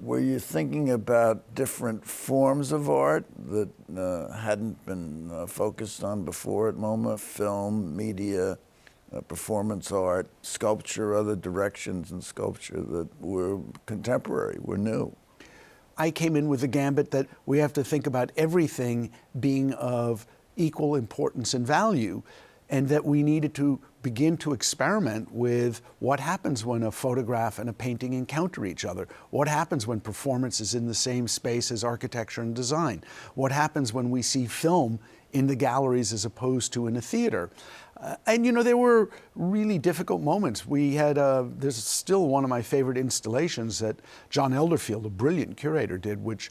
Were you thinking about different forms of art that hadn't been focused on before at MoMA? Film, media, performance art, sculpture, other directions in sculpture that were contemporary, were new? I came in with the gambit that we have to think about everything being of equal importance and value, and that we needed to begin to experiment with what happens when a photograph and a painting encounter each other. What happens when performance is in the same space as architecture and design? What happens when we see film in the galleries as opposed to in a theater? And you know, there were really difficult moments. We had, there's still one of my favorite installations that John Elderfield, a brilliant curator, did, which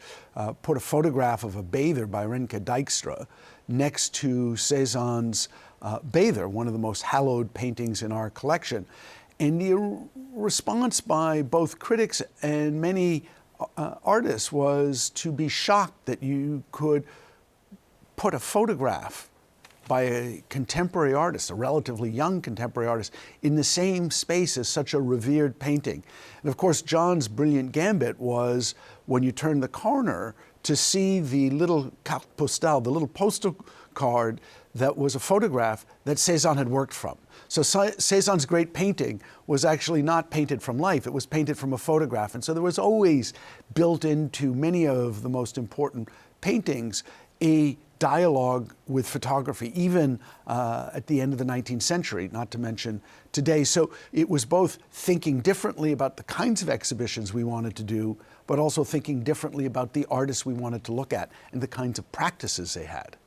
put a photograph of a bather by Renke Dijkstra next to Cézanne's Bather, one of the most hallowed paintings in our collection. And the response by both critics and many artists was to be shocked that you could put a photograph by a contemporary artist, a relatively young contemporary artist, in the same space as such a revered painting. And of course, John's brilliant gambit was, when you turn the corner, to see the little carte postale, the little postal card that was a photograph that Cézanne had worked from. So Cézanne's great painting was actually not painted from life, it was painted from a photograph. And so there was always built into many of the most important paintings a dialogue with photography, even at the end of the 19th century, not to mention today. So it was both thinking differently about the kinds of exhibitions we wanted to do, but also thinking differently about the artists we wanted to look at and the kinds of practices they had.